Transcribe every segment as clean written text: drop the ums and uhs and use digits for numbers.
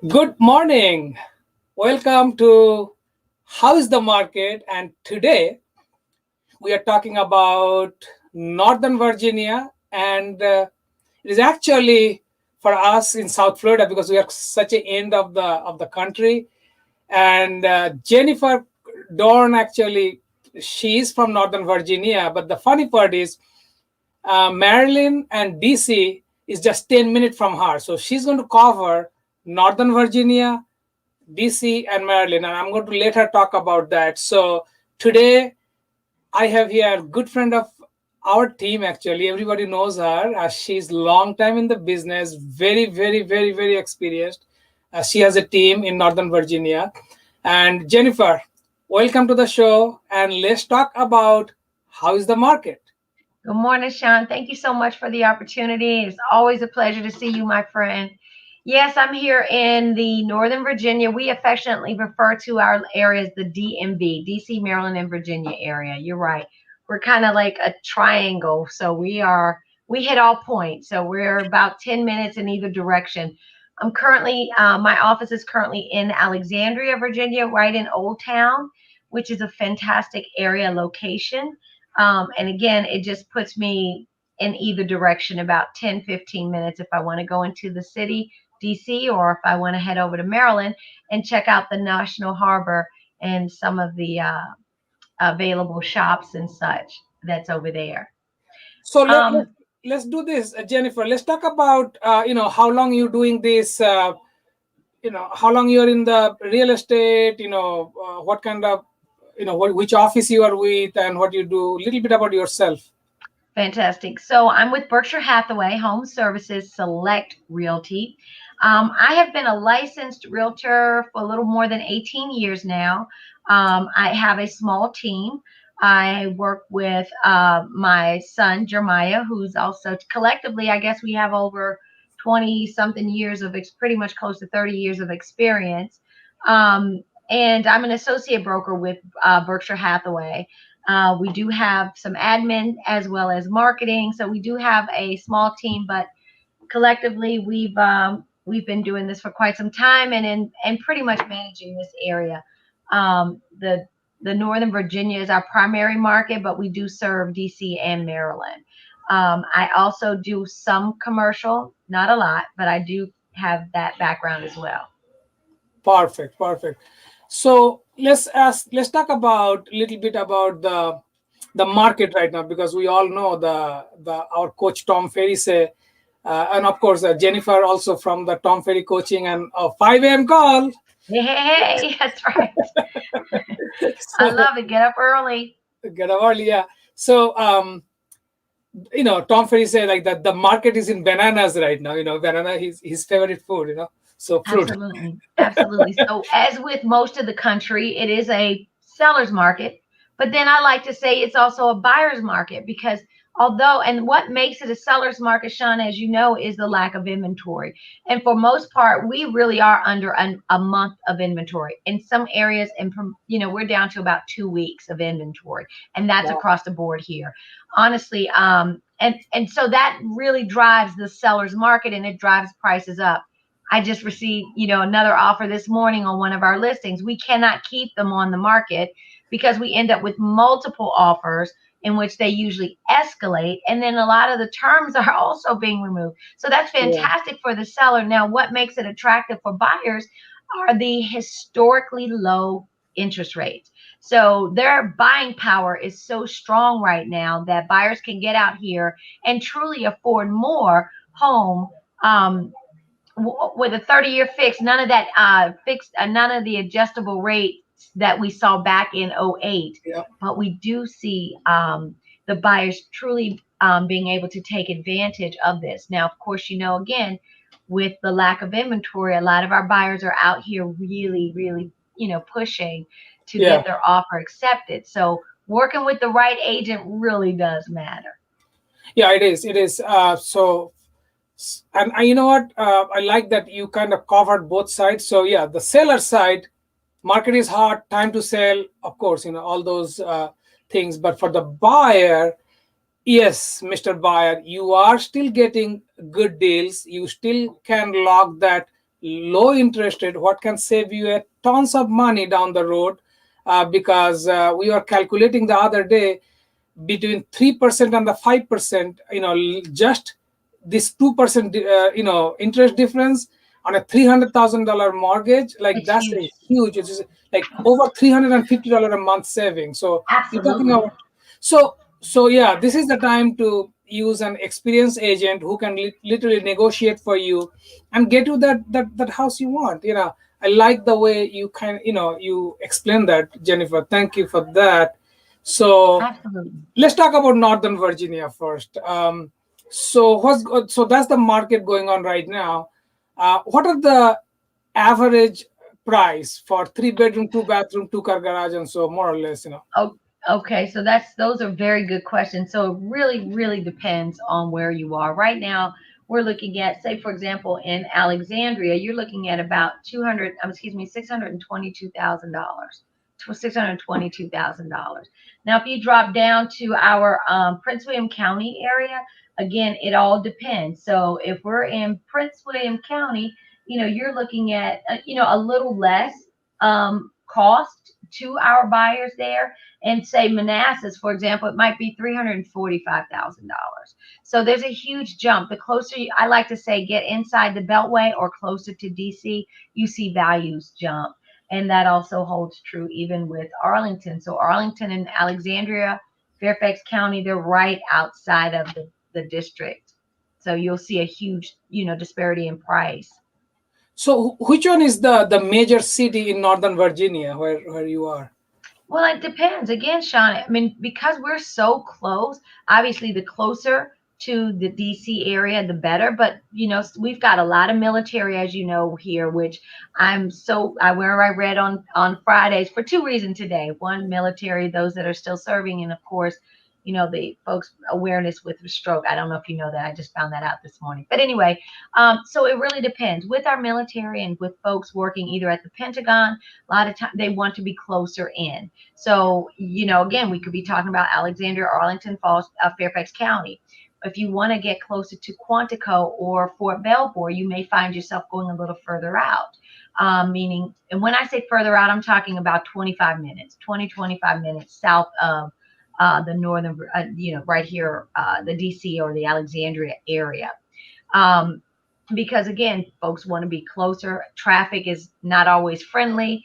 Good morning. Welcome to How is the Market? And today we are talking about Northern Virginia, and it is actually for us in South Florida because we are such a end of the country. And Jennifer Dorn actually she is from Northern Virginia, but the funny part is Maryland and DC is just 10 minutes from her, so she's going to cover Northern Virginia, DC, and Maryland, and I'm going to let her talk about that. So today I have here a good friend of our team. Actually, everybody knows her. She's long time in the business, very, very, very, very experienced. She has a team in Northern Virginia. And Jennifer, welcome to the show, and let's talk about how is the market. Good morning, Sean. Thank you so much for the opportunity. It's always a pleasure to see you, my friend. Yes, I'm here in the Northern Virginia. We affectionately refer to our area as the DMV, DC, Maryland, and Virginia area. You're right. We're kind of like a triangle. So we hit all points. So we're about 10 minutes in either direction. My office is currently in Alexandria, Virginia, right in Old Town, which is a fantastic area location. And again, it just puts me in either direction about 10, 15 minutes if I want to go into the city, DC, or if I want to head over to Maryland and check out the National Harbor and some of the available shops and such that's over there. So Um, let's do this, Jennifer. Let's talk about how long you doing this. How long you're in the real estate. What kind of which office you are with and what you do. A little bit about yourself. Fantastic. So I'm with Berkshire Hathaway Home Services Select Realty. I have been a licensed realtor for a little more than 18 years now. I have a small team. I work with my son, Jeremiah, who's also collectively, I guess we have over 20 something years of pretty much close to 30 years of experience. And I'm an associate broker with Berkshire Hathaway. We do have some admin as well as marketing, so we do have a small team, but collectively we've been doing this for quite some time and pretty much managing this area. The Northern Virginia is our primary market, but we do serve DC and Maryland. I also do some commercial, not a lot, but I do have that background as well. Perfect, perfect. So let's talk about a little bit about the market right now, because we all know the our coach Tom Ferry say, and of course Jennifer also from the Tom Ferry coaching and a 5 a.m. call. Hey, that's right. I So love it. Get up early. get up early, yeah. So Tom Ferry say like that the market is in bananas right now. Banana his favorite food. So fruit. Absolutely. Absolutely. So, as with most of the country, it is a seller's market. But then I like to say it's also a buyer's market because and what makes it a seller's market, Sean, as you know, is the lack of inventory. And for most part, we really are under a month of inventory. In some areas, we're down to about 2 weeks of inventory. And that's Wow. across the board here. Honestly, and so that really drives the seller's market and it drives prices up. I just received, another offer this morning on one of our listings. We cannot keep them on the market because we end up with multiple offers in which they usually escalate. And then a lot of the terms are also being removed. So that's Yeah. fantastic for the seller. Now, what makes it attractive for buyers are the historically low interest rates. So their buying power is so strong right now that buyers can get out here and truly afford more home. With a 30-year fix, none of that none of the adjustable rates that we saw back in '08. Yeah. But we do see the buyers truly being able to take advantage of this. Now, of course, again, with the lack of inventory, a lot of our buyers are out here really, really, pushing to Yeah. get their offer accepted. So working with the right agent really does matter. Yeah, it is. It is. And you know what? I like that you kind of covered both sides. So yeah, the seller side, market is hot, time to sell. Of course, all those things. But for the buyer, yes, Mr. Buyer, you are still getting good deals. You still can lock that low interest rate, what can save you a tons of money down the road, because we were calculating the other day between 3% and the 5%, just this 2%, interest difference on a $300,000 mortgage, like It's that's a huge. huge, it's just like over $350 a month saving. So you're talking Absolutely. about, so yeah, this is the time to use an experienced agent who can literally negotiate for you and get you that house you want. I like the way you you explain that, Jennifer. Thank you for that. So Absolutely. let's talk about Northern Virginia first. So that's the market going on right now. What are the average price for 3 bedroom, 2 bathroom, 2 car garage, and so more or less, Oh, okay. So those are very good questions. So it really, really depends on where you are. Right now, we're looking at, say, for example, in Alexandria, you're looking at about 200, excuse me, $622,000. $622,000. Now, if you drop down to our Prince William County area, again, it all depends. So if we're in Prince William County, you're looking at, a little less cost to our buyers there. And say Manassas, for example, it might be $345,000. So there's a huge jump. The closer I like to say, get inside the Beltway or closer to DC, you see values jump. And that also holds true even with Arlington. So Arlington and Alexandria, Fairfax County, they're right outside of the district. So you'll see a huge, disparity in price. so which one is the major city in Northern Virginia where you are? Well, it depends. Again, Sean, I mean, because we're so close, obviously the closer to the DC area, the better. But, we've got a lot of military, as you know, here, which where I read on Fridays for two reasons today. One, military, those that are still serving, and of course, the folks awareness with stroke. I don't know if you know that. I just found that out this morning. But anyway, so it really depends. With our military and with folks working either at the Pentagon, a lot of time they want to be closer in. So, again, we could be talking about Alexandria, Arlington Falls, Fairfax County. If you want to get closer to Quantico or Fort Belvoir, you may find yourself going a little further out. Meaning, and when I say further out, I'm talking about 25 minutes, 25 minutes south of the northern, right here, the DC or the Alexandria area. Um, because again, folks want to be closer. Traffic is not always friendly.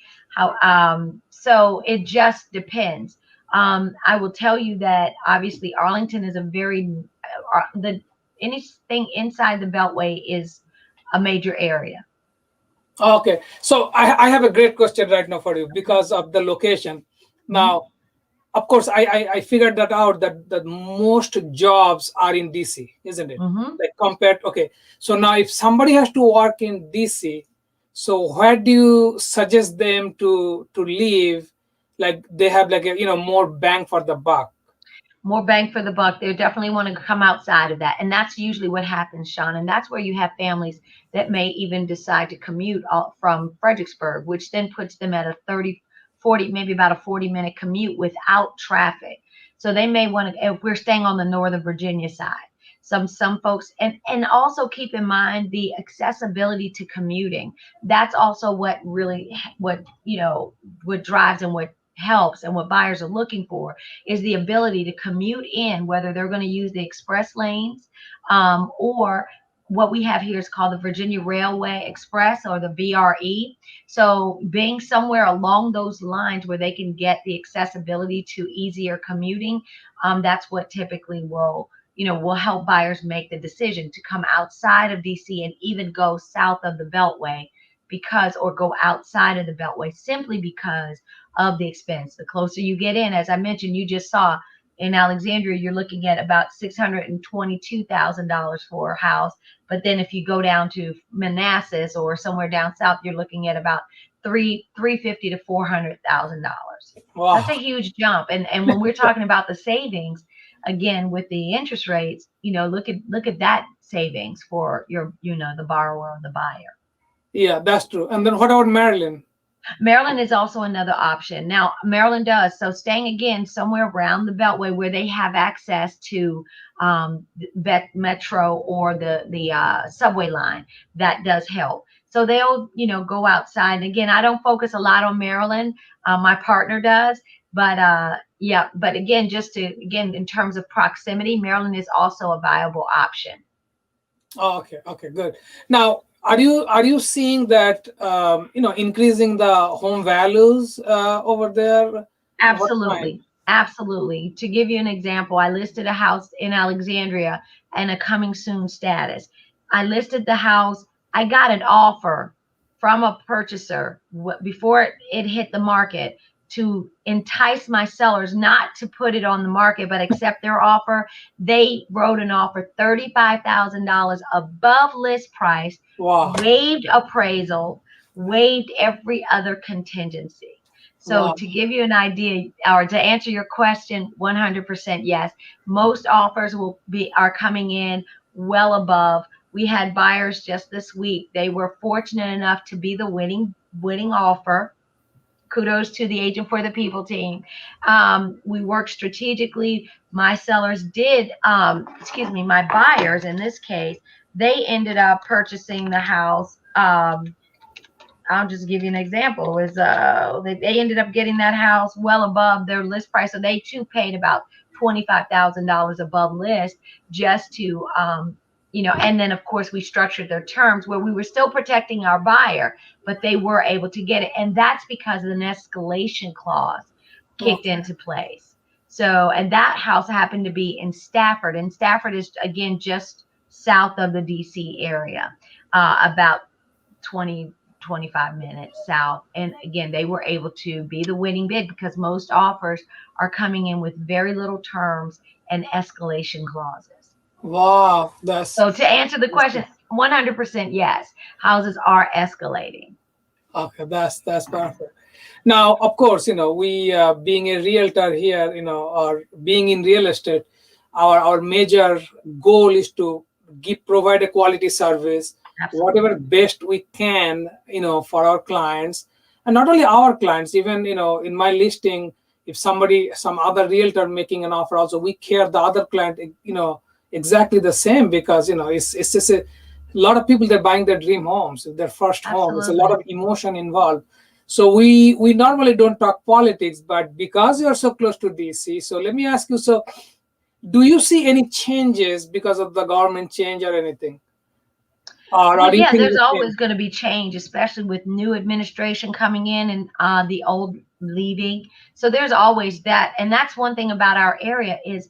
So it just depends. I will tell you that obviously Arlington is a very the anything inside the Beltway is a major area. Okay, so I have a great question right now for you because of the location. Hmm. Now, of course, I figured that out that most jobs are in DC, isn't it? Hmm. Like compared, okay. So now, if somebody has to work in DC, so where do you suggest them to live? Like they have like more bang for the buck. More bang for the buck. They definitely want to come outside of that. And that's usually what happens, Sean. And that's where you have families that may even decide to commute from Fredericksburg, which then puts them at a 30, 40, maybe about a 40-minute commute without traffic. So they may want to, if we're staying on the Northern Virginia side, some folks, and also keep in mind the accessibility to commuting. That's also what really, what drives and what helps and what buyers are looking for is the ability to commute in, whether they're going to use the express lanes, or what we have here is called the Virginia Railway Express or the VRE. So being somewhere along those lines where they can get the accessibility to easier commuting, that's what typically will help buyers make the decision to come outside of DC and even go south of the Beltway or go outside of the Beltway simply because of the expense. The closer you get in, as I mentioned, you just saw in Alexandria, you're looking at about $622,000 for a house. But then if you go down to Manassas or somewhere down south, you're looking at about 350 to $400,000. That's Wow. a huge jump. And when we're talking about the savings, again with the interest rates, look at that savings for the borrower or the buyer. Yeah, that's true. And then what about Maryland? Maryland is also another option. Now, Maryland does. So staying again somewhere around the Beltway where they have access to Metro or the subway line, that does help. So they'll, go outside. And again, I don't focus a lot on Maryland. My partner does. But yeah, but again, again, in terms of proximity, Maryland is also a viable option. Oh, okay, okay, good. Now, are you seeing that increasing the home values over there? What kind? Absolutely. Absolutely. To give you an example, I listed a house in Alexandria and a coming soon status. I listed the house. I got an offer from a purchaser before it hit the market to entice my sellers not to put it on the market, but accept their offer. They wrote an offer $35,000 above list price, Wow, waived appraisal, waived every other contingency. So wow, to give you an idea, or to answer your question, 100% yes. Most offers are coming in well above. We had buyers just this week. They were fortunate enough to be the winning offer. Kudos to the Agent for the People team. We worked strategically. My sellers did, my buyers in this case, they ended up purchasing the house. I'll just give you an example. Is they ended up getting that house well above their list price, so they too paid about $25,000 above list just to And then of course we structured their terms where we were still protecting our buyer, but they were able to get it, and that's because of an escalation clause kicked okay, into place. So, and that house happened to be in Stafford, and Stafford is again just south of the DC area, about 20 25 minutes south. And again, they were able to be the winning bid because most offers are coming in with very little terms and escalation clauses. wow. That's So to answer the question, 100% yes, houses are escalating. okay. That's perfect. Now, of course, we being a realtor here, or being in real estate, our major goal is to provide a quality service, whatever Absolutely. best we can, for our clients, and not only our clients. Even in my listing, if some other realtor making an offer, also we care the other client, exactly the same, because it's just a lot of people, they're buying their dream homes, their first home. It's a lot Absolutely. of emotion involved. So we normally don't talk politics, but because you're so close to DC, so let me ask you, so do you see any changes because of the government change or anything? Or Well, do you yeah, think there's the same? always going to be change, especially with new administration coming in and the old leaving. So there's always that, and that's one thing about our area is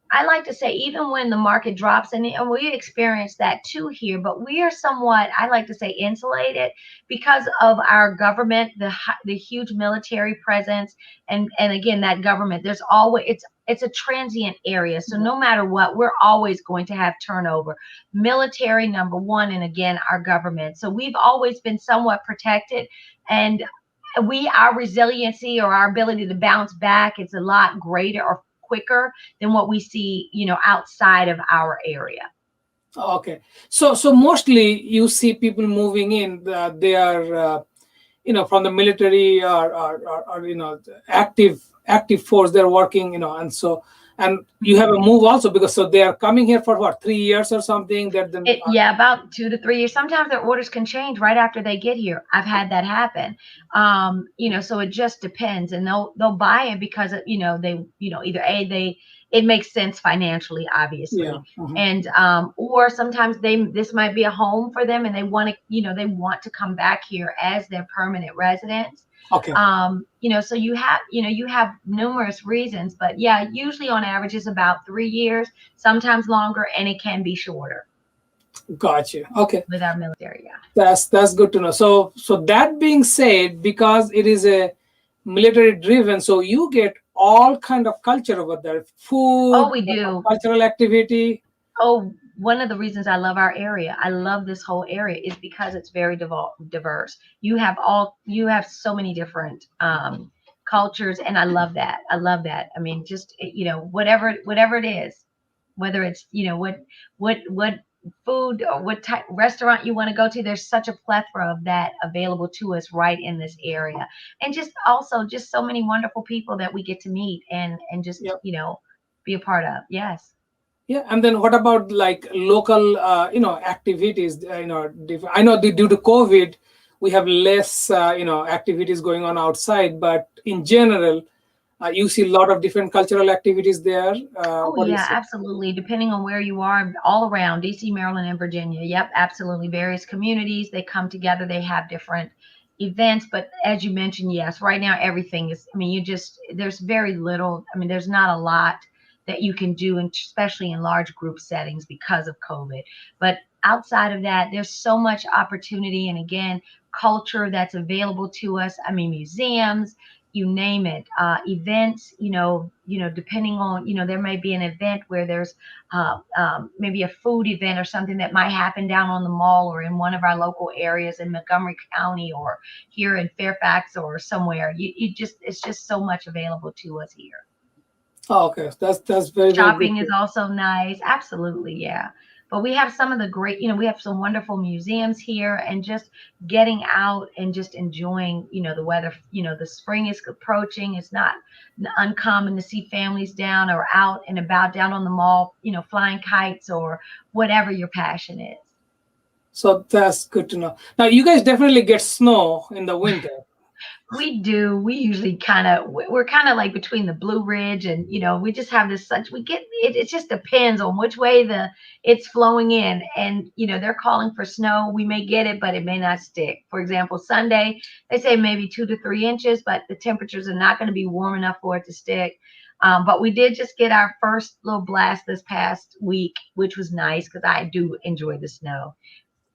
I like to say, even when the market drops, and we experience that too here, but we are somewhat, I like to say, insulated because of our government, the huge military presence, and again that government. There's always it's a transient area, so no matter what, we're always going to have turnover. Military number one, and again our government. So we've always been somewhat protected, and our resiliency or our ability to bounce back is a lot greater or quicker than what we see, outside of our area. Okay, so mostly you see people moving in. They are from the military, or active force. They're working, and you have a move also, because so they are coming here for what, 3 years or something. That then Yeah, about 2 to 3 years. Sometimes their orders can change right after they get here. I've had that happen. So it just depends, and they'll buy it because they either it makes sense financially, yeah. obviously, Mhm. and or sometimes this might be a home for them, and they want to come back here as their permanent residence. Okay. So you have numerous reasons, but yeah, usually on average is about 3 years, sometimes longer, and it can be shorter Got you. Okay. with our military. Yeah. That's good to know. So that being said, because it is a military driven, so you get all kind of culture over there, Oh, food, we do. cultural activity. Oh, one of the reasons I love our area, I love this whole area, is because it's very diverse. You have so many different cultures, and I love that. I love that. I mean, just whatever it is, whether it's what food or what type restaurant you want to go to, there's such a plethora of that available to us right in this area, and just also just so many wonderful people that we get to meet and just Yep. be a part of. Yes. Yeah, and then what about like local, activities? I know due to COVID, we have less, activities going on outside, but in general, you see a lot of different cultural activities there. Oh What do you yeah, say? absolutely. Depending on where you are, all around DC, Maryland, and Virginia. Yep, absolutely. Various communities, they come together, they have different events. But as you mentioned, yes, right now everything is, I mean, there's very little, I mean, there's not a lot that you can do, and especially in large group settings because of COVID. But outside of that, there's so much opportunity. And again, culture that's available to us. I mean, museums, you name it, events, depending on, there may be an event where there's maybe a food event or something that might happen down on the mall or in one of our local areas in Montgomery County or here in Fairfax or somewhere. It's just so much available to us here. Oh, okay, that's very, very good. Shopping is also nice. Absolutely, yeah. But we have some of the great, we have some wonderful museums here, and just getting out and just enjoying, the weather. The spring is approaching. It's not uncommon to see families down or out and about down on the mall, flying kites or whatever your passion is. So that's good to know. Now, you guys definitely get snow in the winter. We do. We usually we're kind of like between the Blue Ridge and, we just have this such, we get it. It just depends on which way it's flowing in. And, they're calling for snow. We may get it, but it may not stick. For example, Sunday, they say maybe 2 to 3 inches, but the temperatures are not going to be warm enough for it to stick. But we did just get our first little blast this past week, which was nice because I do enjoy the snow.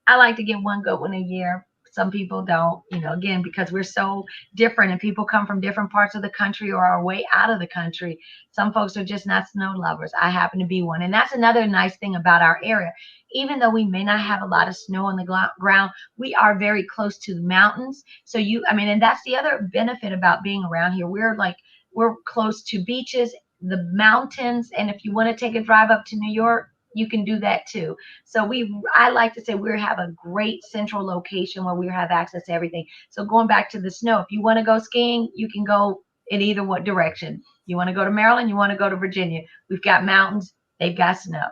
I like to get one good one a year. Some people don't, again, because we're so different and people come from different parts of the country or are way out of the country. Some folks are just not snow lovers. I happen to be one. And that's another nice thing about our area. Even though we may not have a lot of snow on the ground, we are very close to the mountains. So and that's the other benefit about being around here. We're close to beaches, the mountains. And if you want to take a drive up to New York, you can do that too. So I like to say we have a great central location where we have access to everything. So going back to the snow, if you want to go skiing, you can go in either what direction. You want to go to Maryland, you want to go to Virginia. We've got mountains, they've got snow.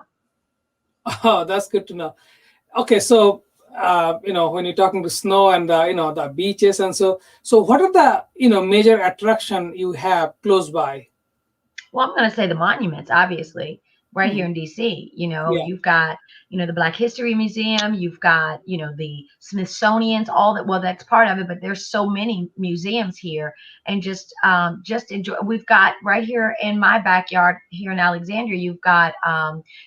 Oh, that's good to know. Okay, so when you're talking to snow and the beaches, and so what are the major attraction you have close by? Well, I'm going to say the monuments, obviously, right here Mhm. in DC. Yeah. You've got, the Black History Museum, you've got, the Smithsonian's, all that. Well, that's part of it, but there's so many museums here, and just enjoy. We've got right here in my backyard here in Alexandria, you've got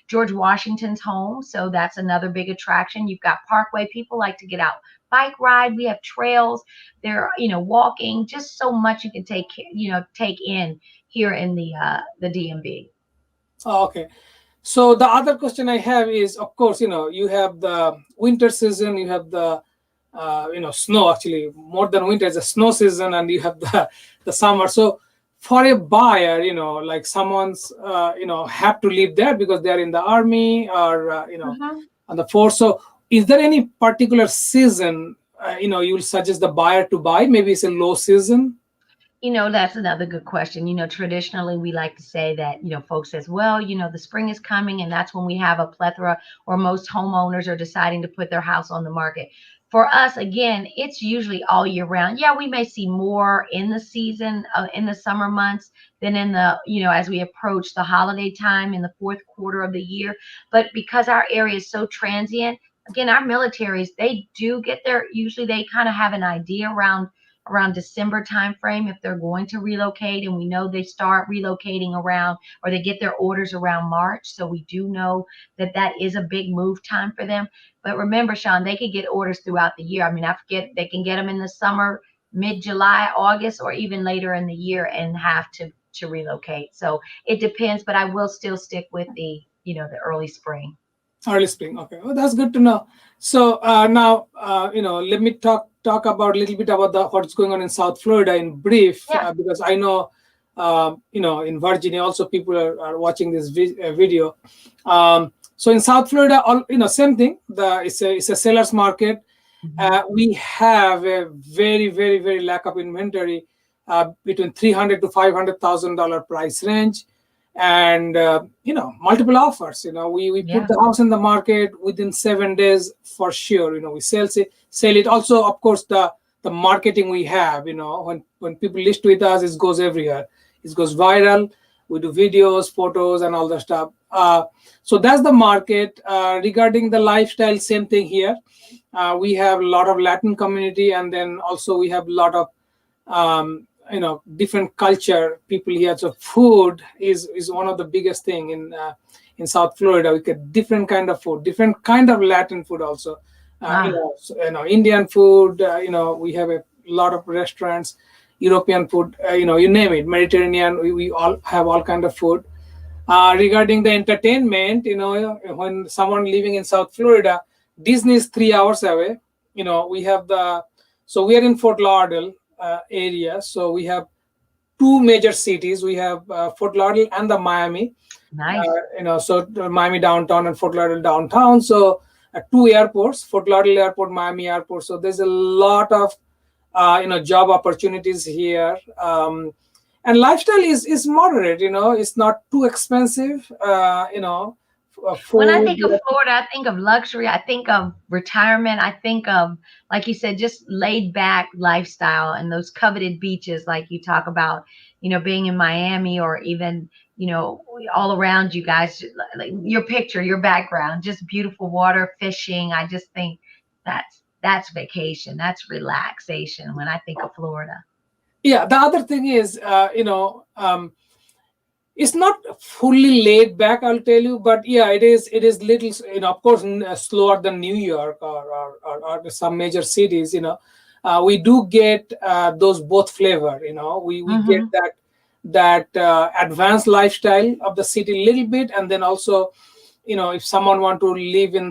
George Washington's home, so that's another big attraction. You've got Parkway. People like to get out, bike ride. We have trails. There, walking. Just so much you can take in here in the DMV. Oh, okay. So the other question I have is, of course, you have the winter season, you have the snow. Actually, more than winter is a snow season, and you have the summer. So for a buyer, like someone's have to live there because they're in the army or Mhm. on the force. So is there any particular season you'll suggest the buyer to buy? Maybe it's a low season. That's another good question. Traditionally we like to say that, folks says, well, the spring is coming and that's when we have a plethora or most homeowners are deciding to put their house on the market. For us, again, it's usually all year round. Yeah, we may see more in the season, in the summer months than in as we approach the holiday time in the fourth quarter of the year. But because our area is so transient, again, our militaries, they do get there. Usually they kind of have an idea around December timeframe if they're going to relocate, and we know they start relocating around or they get their orders around March. So we do know that is a big move time for them. But remember, Sean, they could get orders throughout the year. I mean, I forget they can get them in the summer, mid-July, August, or even later in the year and have to relocate. So it depends, but I will still stick with the early spring. Early spring. Okay, well, that's good to know. So now, let me talk about a little bit about what's going on in South Florida in brief, Yeah. because I know, in Virginia also people are watching this video. So in South Florida, same thing. It's a seller's market. Mhm. We have a very, very, very lack of inventory, between $300,000 to $500,000 price range. and multiple offers. We put Yeah. the house in the market within 7 days for sure. We sell it also. Of course, the marketing we have, when people list with us, it goes everywhere. It goes viral. We do videos, photos, and all the stuff. So that's the market. Regarding the lifestyle, same thing here. We have a lot of Latin community, and then also we have a lot of different culture people here. So food is one of the biggest thing in South Florida. We get different kind of food, different kind of Latin food also. Ah, Indian food. We have a lot of restaurants, European food. You name it, Mediterranean. We all have all kind of food. Regarding the entertainment, when someone living in South Florida, Disney is 3 hours away. We have so we are in Fort Lauderdale area. So we have two major cities. We have Fort Lauderdale and the Miami. nice. So Miami downtown and Fort Lauderdale downtown. So two airports, Fort Lauderdale Airport, Miami Airport. So there's a lot of job opportunities here. And lifestyle is moderate. It's not too expensive. When I Food. think of Florida, I think of luxury. I think of retirement. I think of, like you said, just laid back lifestyle and those coveted beaches, like you talk about, being in Miami or even, all around you guys, like your picture, your background, just beautiful water, fishing. I just think that's vacation. That's relaxation when I think of Florida. Yeah, the other thing is, it's not fully laid back, I'll tell you, but yeah, it is little, of course, slower than New York or some major cities. We do get those both flavor. We get Hmm. that advanced lifestyle of the city a little bit, and then also, if someone want to live in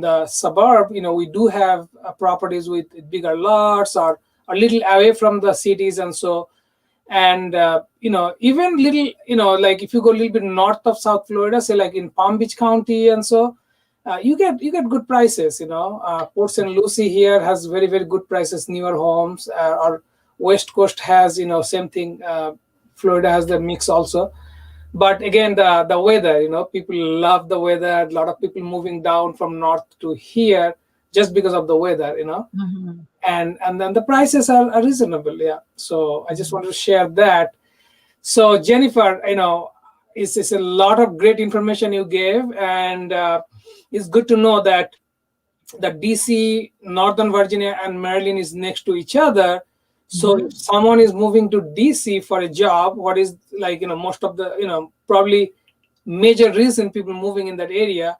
the suburb, we do have properties with bigger lots or a little away from the cities. And so, and even little, like if you go a little bit north of South Florida, say like in Palm Beach County. And so you get good prices. Port St. Lucie here has very, very good prices, newer homes. Or West Coast has, same thing. Florida has the mix also. But again, the weather, people love the weather. A lot of people moving down from north to here just because of the weather. Hmm. And then the prices are reasonable. Yeah, so I just wanted to share that. So Jennifer, it's a lot of great information you gave. And it's good to know that the DC, Northern Virginia, and Maryland is next to each other. So if Hmm. someone is moving to DC for a job, what is, like, most of the, probably major reason people moving in that area.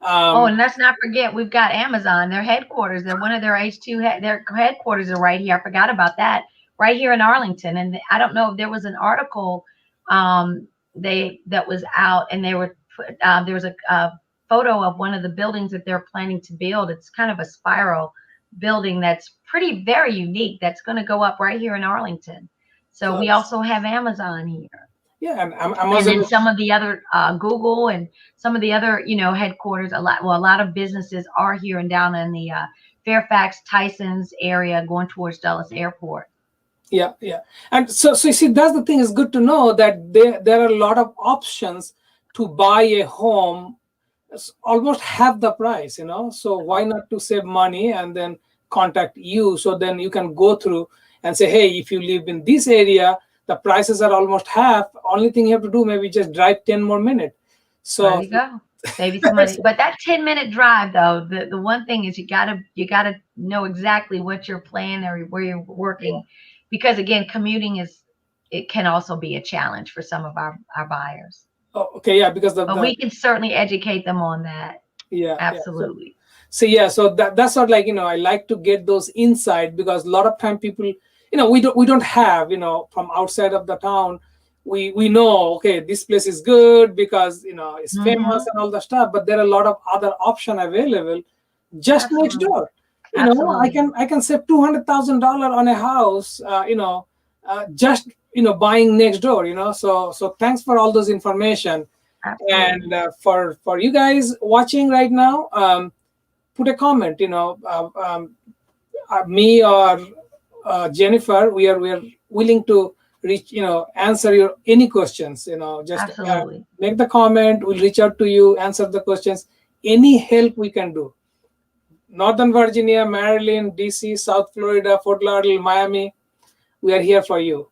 Oh, um, and let's not forget we've got Amazon. Their headquarters, they're one of their H2 their headquarters are right here. I forgot about that. Right here in Arlington. And I don't know if there was an article they that was out and they were there was a photo of one of the buildings that they're planning to build. It's kind of a spiral building that's pretty very unique that's going to go up right here in Arlington. So we also have Amazon here. yeah, and And Amazon then is. some of the other Google and some of the other headquarters, a lot of businesses are here and down in the Fairfax Tyson's area going towards Dulles Airport. Yeah, yeah. And so you see, that's the thing. Is good to know that there are a lot of options to buy a home. It's almost half the price. So why not to save money and then contact you, so then you can go through and say, hey, if you live in this area, the prices are almost half. Only thing you have to do, maybe just drive 10 more minutes. There So you go. Save you some money. But that 10-minute drive though, the one thing is you gotta know exactly what you're playing or where you're working. Because again, commuting it can also be a challenge for some of our buyers. oh, okay, yeah, because But we can certainly educate them on that. yeah, yeah. Absolutely. So yeah, so that's what, like, I like to get those insight, because a lot of time people, we don't have, from outside of the town, we know, okay, this place is good because it's famous Hmm. and all the stuff, but there are a lot of other option available just next Absolutely. door. I Absolutely. can save $200,000 on a house, just buying next door. So thanks for all those information. And Absolutely. for you guys watching right now, put a comment. Me or Jennifer, we are willing to answer your any questions. Just Absolutely. make the comment. We'll reach out to you, answer the questions. Any help we can do. Northern Virginia, Maryland, DC, South Florida, Fort Lauderdale, Miami, we are here for you.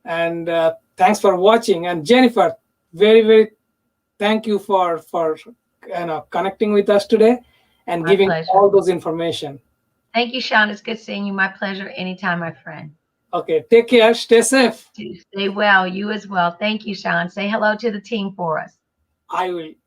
And thanks for watching. And Jennifer, very, very thank you for connecting with us today and My giving pleasure. all those information. Thank you, Sean. It's good seeing you. My pleasure. Anytime, my friend. Okay, take care. Stay safe. Stay well. You as well. Thank you, Sean. Say hello to the team for us. I will.